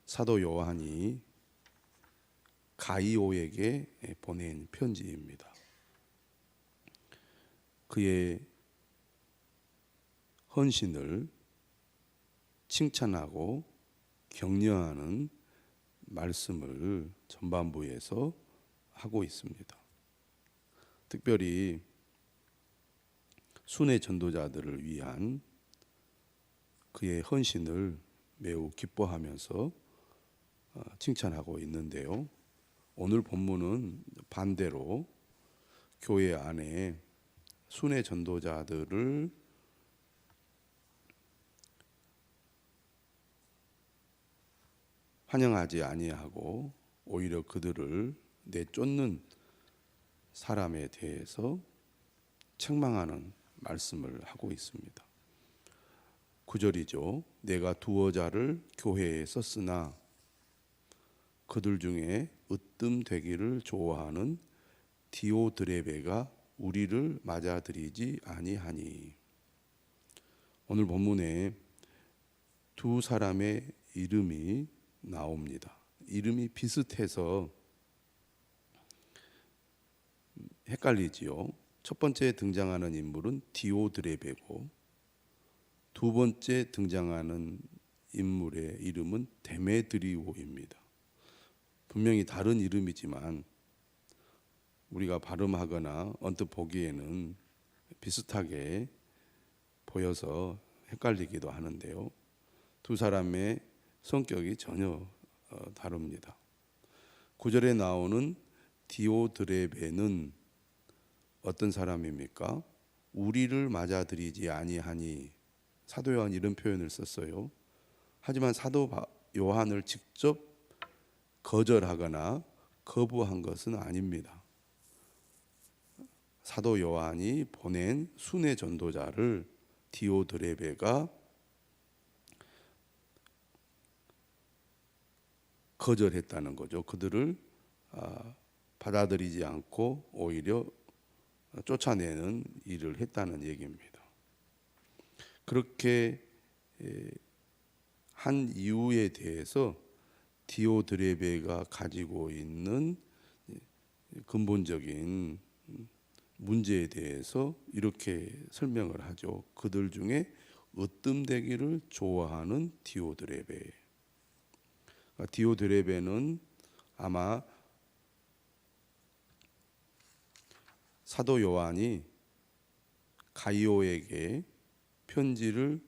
사도 요한이 가이오에게 보낸 편지입니다. 그의 헌신을 칭찬하고 격려하는 말씀을 전반부에서 하고 있습니다. 특별히 순회 전도자들을 위한 그의 헌신을 매우 기뻐하면서 칭찬하고 있는데요. 오늘 본문은 반대로 교회 안에 순회 전도자들을 환영하지 아니하고 오히려 그들을 내쫓는 사람에 대해서 책망하는 말씀을 하고 있습니다. 9절이죠. 내가 두어 자를 교회에 썼으나 그들 중에 으뜸되기를 좋아하는 디오드레베가 우리를 맞아들이지 아니하니. 오늘 본문에 두 사람의 이름이 나옵니다. 이름이 비슷해서 헷갈리지요. 첫 번째 등장하는 인물은 디오드레베고 두 번째 등장하는 인물의 이름은 데메드리오입니다. 분명히 다른 이름이지만 우리가 발음하거나 언뜻 보기에는 비슷하게 보여서 헷갈리기도 하는데요. 두 사람의 성격이 전혀 다릅니다. 9절에 나오는 디오드레베는 어떤 사람입니까? 우리를 맞아들이지 아니하니. 사도 요한 이런 표현을 썼어요. 하지만 사도 요한을 직접 거절하거나 거부한 것은 아닙니다. 사도 요한이 보낸 순회 전도자를 디오드레베가 거절했다는 거죠. 그들을 받아들이지 않고 오히려 쫓아내는 일을 했다는 얘기입니다. 그렇게 한 이유에 대해서 디오드레베가 가지고 있는 근본적인 문제에 대해서 이렇게 설명을 하죠. 그들 중에 으뜸되기를 좋아하는 디오드레베. 디오드레베는 아마 사도 요한이 가이오에게 편지를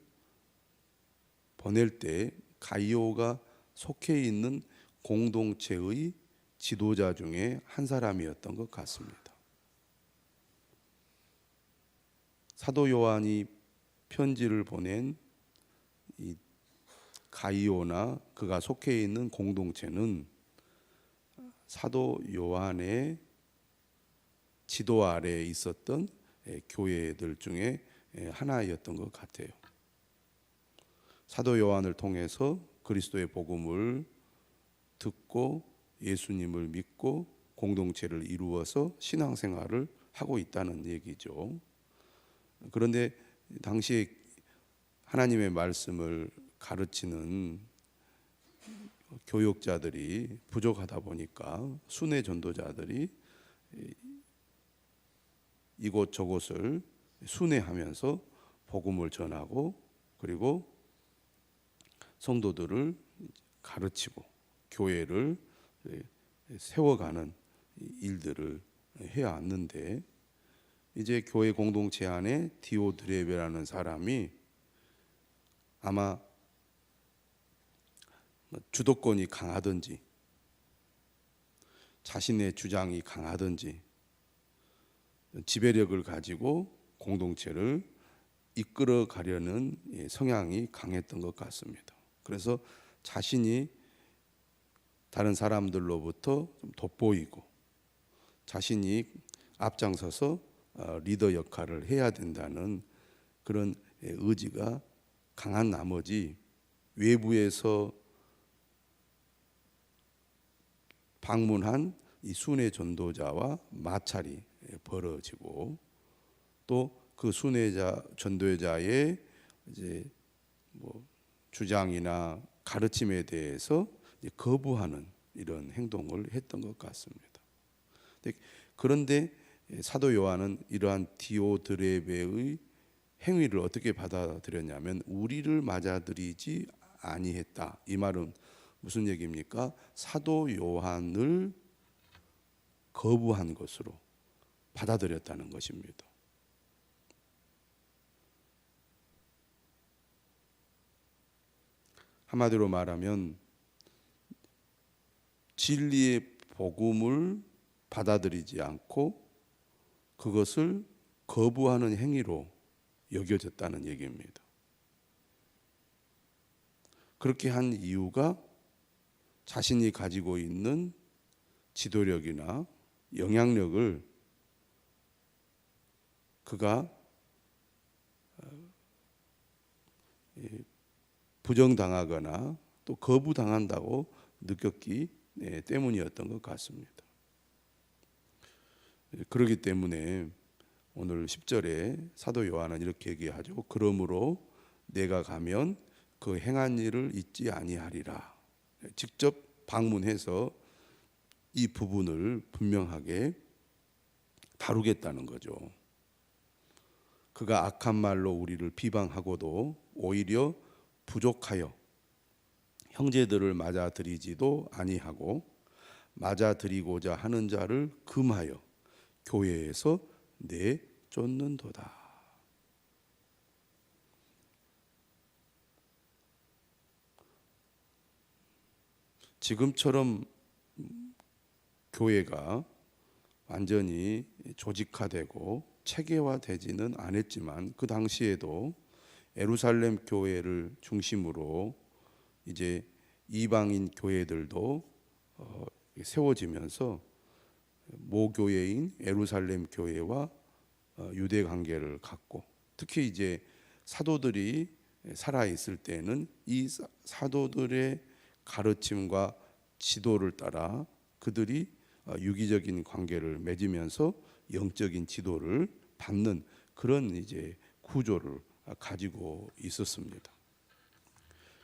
보낼 때 가이오가 속해 있는 공동체의 지도자 중에 한 사람이었던 것 같습니다. 사도 요한이 편지를 보낸 이 가이오나 그가 속해 있는 공동체는 사도 요한의 지도 아래에 있었던 교회들 중에 하나였던 것 같아요. 사도 요한을 통해서 그리스도의 복음을 듣고 예수님을 믿고 공동체를 이루어서 신앙생활을 하고 있다는 얘기죠. 그런데 당시에 하나님의 말씀을 가르치는 교육자들이 부족하다 보니까 순회 전도자들이 이곳저곳을 순회하면서 복음을 전하고 그리고 성도들을 가르치고 교회를 세워가는 일들을 해왔는데 이제 교회 공동체 안에 디오드레베라는 사람이 아마 주도권이 강하든지 자신의 주장이 강하든지 지배력을 가지고 공동체를 이끌어 가려는 성향이 강했던 것 같습니다. 그래서 자신이 다른 사람들로부터 좀 돋보이고 자신이 앞장서서 리더 역할을 해야 된다는 그런 의지가 강한 나머지 외부에서 방문한 이 순회 전도자와 마찰이 벌어지고 또 그 순회자 전도자의 이제 주장이나 가르침에 대해서 이제 거부하는 이런 행동을 했던 것 같습니다. 그런데 사도 요한은 이러한 디오드레베의 행위를 어떻게 받아들였냐면 우리를 맞아들이지 아니했다. 이 말은 무슨 얘기입니까? 사도 요한을 거부한 것으로 받아들였다는 것입니다. 한마디로 말하면 진리의 복음을 받아들이지 않고 그것을 거부하는 행위로 여겨졌다는 얘기입니다. 그렇게 한 이유가 자신이 가지고 있는 지도력이나 영향력을 그가 부정당하거나 또 거부당한다고 느꼈기 때문이었던 것 같습니다. 그렇기 때문에 오늘 10절에 사도 요한은 이렇게 얘기하죠. 그러므로 내가 가면 그 행한 일을 잊지 아니하리라. 직접 방문해서 이 부분을 분명하게 다루겠다는 거죠. 그가 악한 말로 우리를 비방하고도 오히려 부족하여 형제들을 맞아들이지도 아니하고 맞아들이고자 하는 자를 금하여 교회에서 내쫓는도다. 지금처럼 교회가 완전히 조직화되고 체계화되지는 않았지만 그 당시에도 예루살렘 교회를 중심으로 이제 이방인 교회들도 세워지면서 모교회인 예루살렘 교회와 유대 관계를 갖고 특히 이제 사도들이 살아 있을 때는 이 사도들의 가르침과 지도를 따라 그들이 유기적인 관계를 맺으면서 영적인 지도를 받는 그런 이제 구조를 가지고 있었습니다.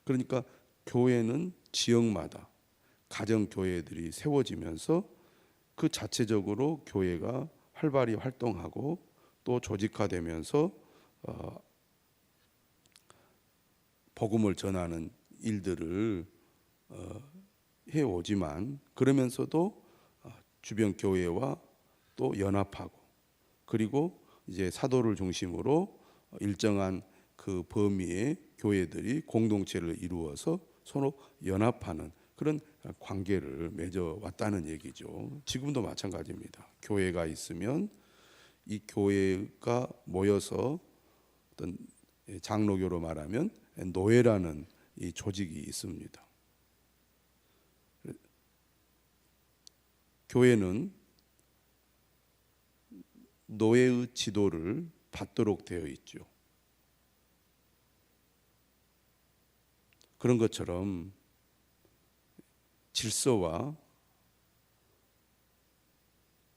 그러니까 교회는 지역마다 가정 교회들이 세워지면서 그 자체적으로 교회가 활발히 활동하고 또 조직화되면서 복음을 전하는 일들을 해오지만 그러면서도 주변 교회와 또 연합하고 그리고 이제 사도를 중심으로 일정한 그 범위의 교회들이 공동체를 이루어서 서로 연합하는 그런 관계를 맺어왔다는 얘기죠. 지금도 마찬가지입니다. 교회가 있으면 이 교회가 모여서 어떤 장로교로 말하면 노예라는 이 조직이 있습니다. 교회는 노예의 지도를 받도록 되어 있죠. 그런 것처럼 질서와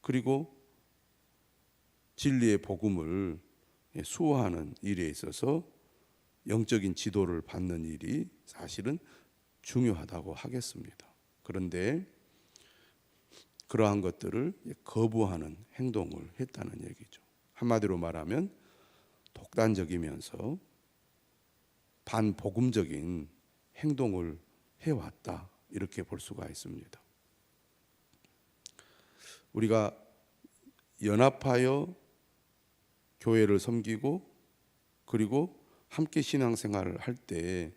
그리고 진리의 복음을 수호하는 일에 있어서 영적인 지도를 받는 일이 사실은 중요하다고 하겠습니다. 그런데 그러한 것들을 거부하는 행동을 했다는 얘기죠. 한마디로 말하면 독단적이면서 반복음적인 행동을 해왔다 이렇게 볼 수가 있습니다. 우리가 연합하여 교회를 섬기고 그리고 함께 신앙생활을 할 때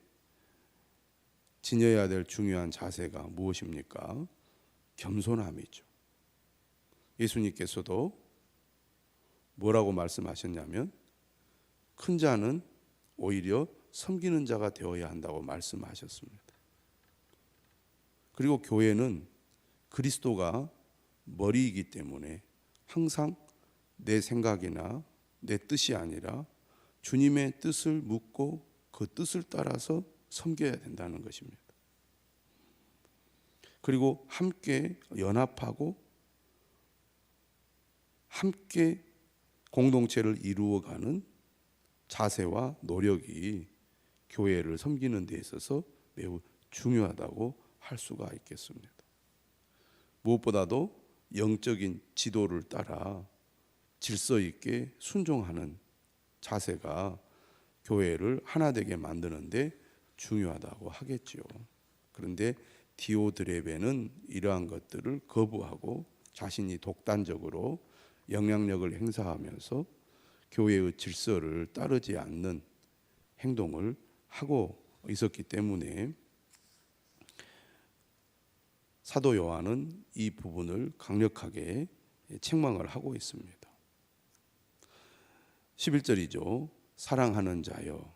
지녀야 될 중요한 자세가 무엇입니까? 겸손함이죠. 예수님께서도 뭐라고 말씀하셨냐면 큰 자는 오히려 섬기는 자가 되어야 한다고 말씀하셨습니다. 그리고 교회는 그리스도가 머리이기 때문에 항상 내 생각이나 내 뜻이 아니라 주님의 뜻을 묻고 그 뜻을 따라서 섬겨야 된다는 것입니다. 그리고 함께 연합하고 함께 공동체를 이루어가는 자세와 노력이 교회를 섬기는 데 있어서 매우 중요하다고 할 수가 있겠습니다. 무엇보다도 영적인 지도를 따라 질서 있게 순종하는 자세가 교회를 하나 되게 만드는데 중요하다고 하겠지요. 그런데 디오드레베는 이러한 것들을 거부하고 자신이 독단적으로 영향력을 행사하면서 교회의 질서를 따르지 않는 행동을 하고 있었기 때문에 사도 요한은 이 부분을 강력하게 책망을 하고 있습니다. 11절이죠. 사랑하는 자여,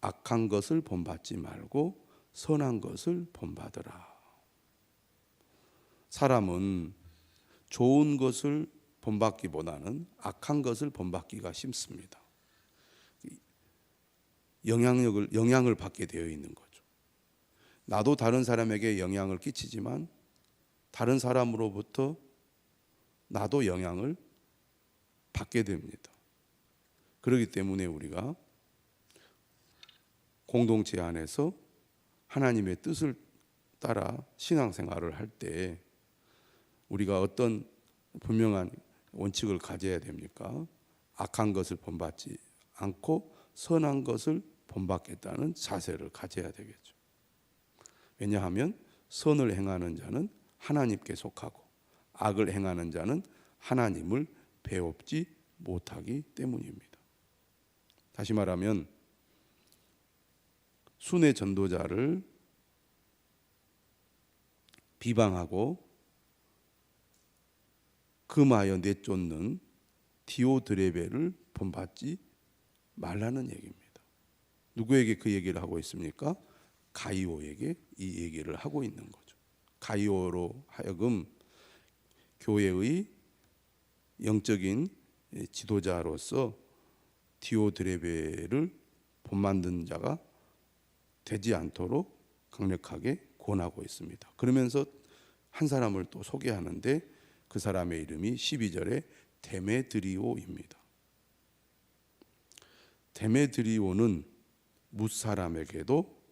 악한 것을 본받지 말고 선한 것을 본받으라. 사람은 좋은 것을 본받기보다는 악한 것을 본받기가 쉽습니다. 영향을 받게 되어 있는 거죠. 나도 다른 사람에게 영향을 끼치지만 다른 사람으로부터 나도 영향을 받게 됩니다. 그렇기 때문에 우리가 공동체 안에서 하나님의 뜻을 따라 신앙생활을 할 때 우리가 어떤 분명한 원칙을 가져야 됩니까? 악한 것을 본받지 않고 선한 것을 본받겠다는 자세를 가져야 되겠죠. 왜냐하면 선을 행하는 자는 하나님께 속하고 악을 행하는 자는 하나님을 배웁지 못하기 때문입니다. 다시 말하면 순회 전도자를 비방하고 금하여 내쫓는 디오드레베를 본받지 말라는 얘기입니다. 누구에게 그 얘기를 하고 있습니까? 가이오에게 이 얘기를 하고 있는 거죠. 가이오로 하여금 교회의 영적인 지도자로서 디오드레베를 본받는 자가 되지 않도록 강력하게 권하고 있습니다. 그러면서 한 사람을 또 소개하는데 그 사람의 이름이 12절에 데메드리오입니다. 데메드리오는 무사람에게도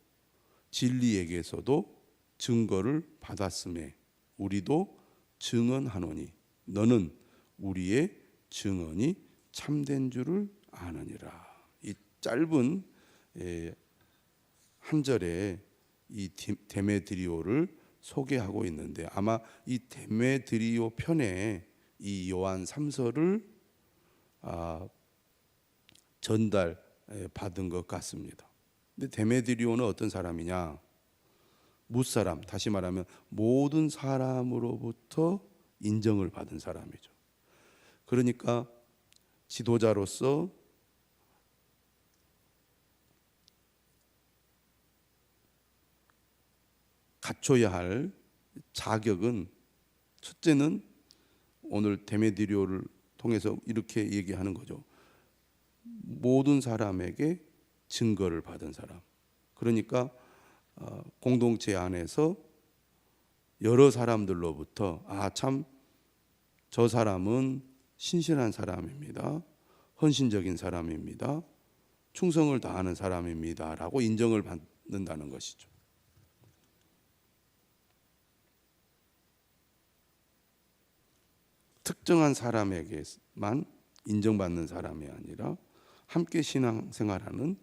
진리에게서도 증거를 받았음에 우리도 증언하노니 너는 우리의 증언이 참된 줄을 아느니라. 이 짧은 한 절에 이 데메드리오를 소개하고 있는데 아마 이 데메드리오 편에 이 요한 3서를 전달 받은 것 같습니다. 근데 데메드리오는 어떤 사람이냐? 무사람, 다시 말하면 모든 사람으로부터 인정을 받은 사람이죠. 그러니까 지도자로서 갖춰야 할 자격은 첫째는 오늘 데메드리오를 통해서 이렇게 얘기하는 거죠. 모든 사람에게 증거를 받은 사람. 그러니까 공동체 안에서 여러 사람들로부터 참 저 사람은 신실한 사람입니다. 헌신적인 사람입니다. 충성을 다하는 사람입니다. 라고 인정을 받는다는 것이죠. 특정한 사람에게만 인정받는 사람이 아니라 함께 신앙생활하는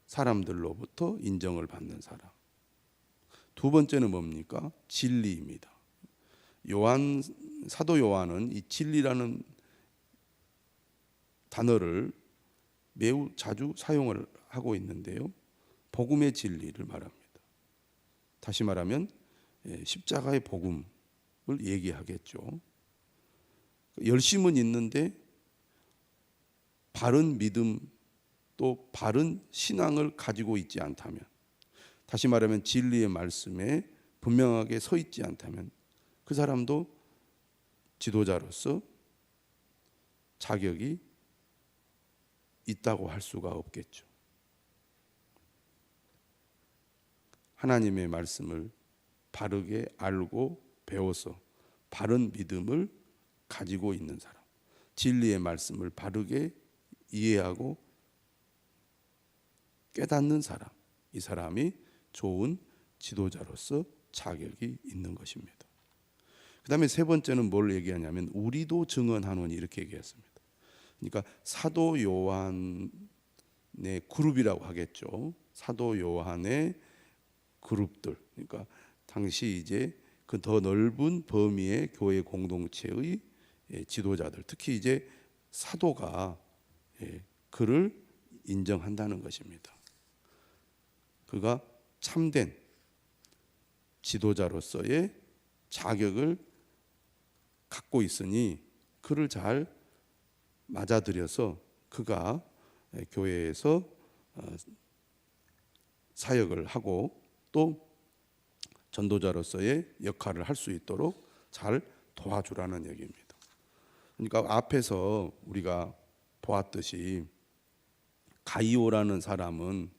사람들로부터 인정을 받는 사람. 두 번째는 뭡니까? 진리입니다. 사도 요한은 이 진리라는 단어를 매우 자주 사용을 하고 있는데요. 복음의 진리를 말합니다. 다시 말하면 십자가의 복음을 얘기하겠죠. 열심은 있는데 바른 믿음 또 바른 신앙을 가지고 있지 않다면, 다시 말하면 진리의 말씀에 분명하게 서 있지 않다면 그 사람도 지도자로서 자격이 있다고 할 수가 없겠죠. 하나님의 말씀을 바르게 알고 배워서 바른 믿음을 가지고 있는 사람, 진리의 말씀을 바르게 이해하고 깨닫는 사람, 이 사람이 좋은 지도자로서 자격이 있는 것입니다. 그 다음에 세 번째는 뭘 얘기하냐면 우리도 증언하노니 이렇게 얘기했습니다. 그러니까 사도 요한의 그룹이라고 하겠죠. 사도 요한의 그룹들. 그러니까 당시 이제 그 더 넓은 범위의 교회 공동체의 지도자들, 특히 이제 사도가 그를 인정한다는 것입니다. 그가 참된 지도자로서의 자격을 갖고 있으니 그를 잘 맞아들여서 그가 교회에서 사역을 하고 또 전도자로서의 역할을 할 수 있도록 잘 도와주라는 얘기입니다. 그러니까 앞에서 우리가 보았듯이 가이오라는 사람은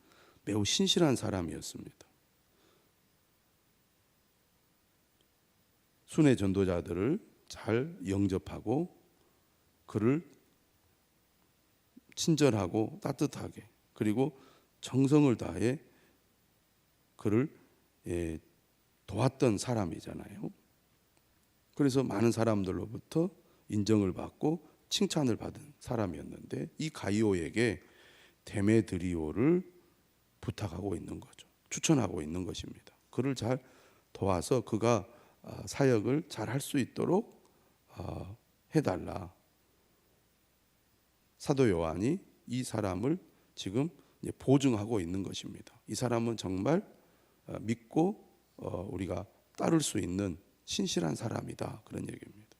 매우 신실한 사람이었습니다. 순회 전도자들을 잘 영접하고 그를 친절하고 따뜻하게 그리고 정성을 다해 그를 도왔던 사람이잖아요. 그래서 많은 사람들로부터 인정을 받고 칭찬을 받은 사람이었는데 이 가이오에게 데메드리오를 부탁하고 있는 거죠. 추천하고 있는 것입니다. 그를 잘 도와서 그가 사역을 잘 할 수 있도록 해달라. 사도 요한이 이 사람을 지금 보증하고 있는 것입니다. 이 사람은 정말 믿고 우리가 따를 수 있는 신실한 사람이다. 그런 얘기입니다.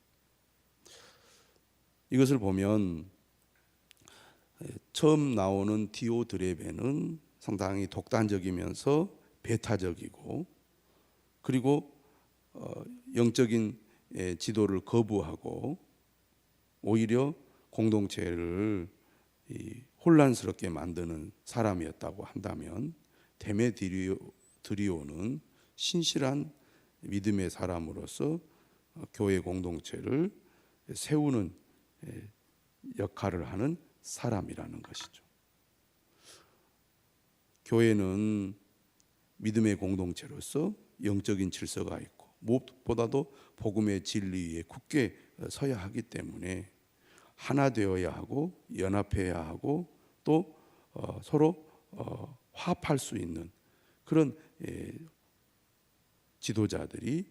이것을 보면 처음 나오는 디오드레베는 상당히 독단적이면서 배타적이고 그리고 영적인 지도를 거부하고 오히려 공동체를 혼란스럽게 만드는 사람이었다고 한다면 데메드리오는 신실한 믿음의 사람으로서 교회 공동체를 세우는 역할을 하는 사람이라는 것이죠. 교회는 믿음의 공동체로서 영적인 질서가 있고 무엇보다도 복음의 진리 위에 굳게 서야 하기 때문에 하나 되어야 하고 연합해야 하고 또 서로 화합할 수 있는 그런 지도자들이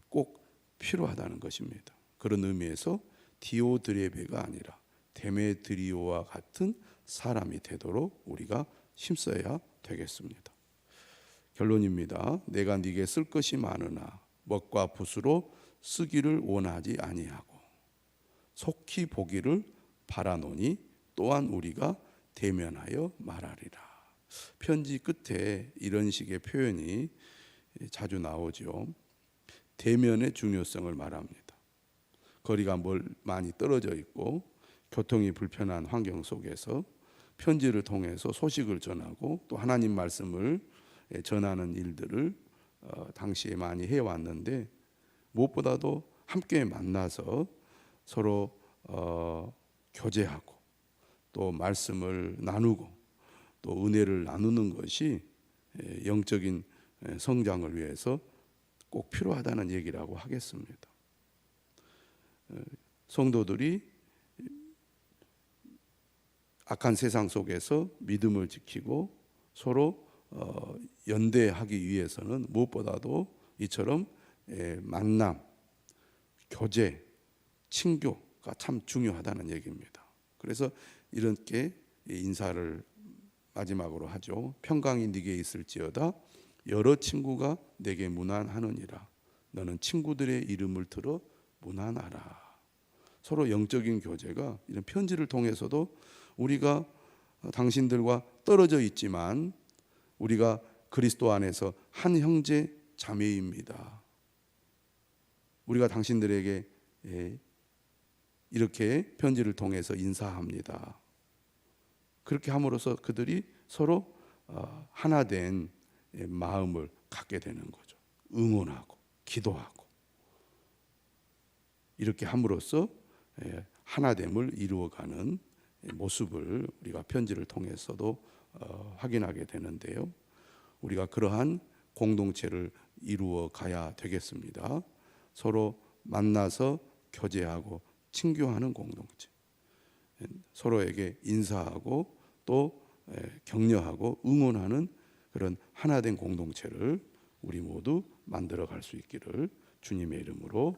꼭 필요하다는 것입니다. 그런 의미에서 디오드레베가 아니라 데메드리오와 같은 사람이 되도록 우리가 힘써야 되겠습니다. 결론입니다. 내가 네게 쓸 것이 많으나 먹과 붓으로 쓰기를 원하지 아니하고 속히 보기를 바라노니 또한 우리가 대면하여 말하리라. 편지 끝에 이런 식의 표현이 자주 나오죠. 대면의 중요성을 말합니다. 거리가 많이 떨어져 있고 교통이 불편한 환경 속에서 편지를 통해서 소식을 전하고 또 하나님 말씀을 전하는 일들을 당시에 많이 해왔는데 무엇보다도 함께 만나서 서로 교제하고 또 말씀을 나누고 또 은혜를 나누는 것이 영적인 성장을 위해서 꼭 필요하다는 얘기라고 하겠습니다. 성도들이 악한 세상 속에서 믿음을 지키고 서로 연대하기 위해서는 무엇보다도 이처럼 만남, 교제, 친교가 참 중요하다는 얘기입니다. 그래서 이렇게 인사를 마지막으로 하죠. 평강이 네게 있을지어다 여러 친구가 내게 문안하느니라. 너는 친구들의 이름을 들어 문안하라. 서로 영적인 교제가 이런 편지를 통해서도 우리가 당신들과 떨어져 있지만 우리가 그리스도 안에서 한 형제 자매입니다. 우리가 당신들에게 이렇게 편지를 통해서 인사합니다. 그렇게 함으로써 그들이 서로 하나 된 마음을 갖게 되는 거죠. 응원하고 기도하고 이렇게 함으로써 하나됨을 이루어가는 모습을 우리가 편지를 통해서도 확인하게 되는데요. 우리가 그러한 공동체를 이루어 가야 되겠습니다. 서로 만나서 교제하고 친교하는 공동체, 서로에게 인사하고 또 격려하고 응원하는 그런 하나된 공동체를 우리 모두 만들어 갈 수 있기를 주님의 이름으로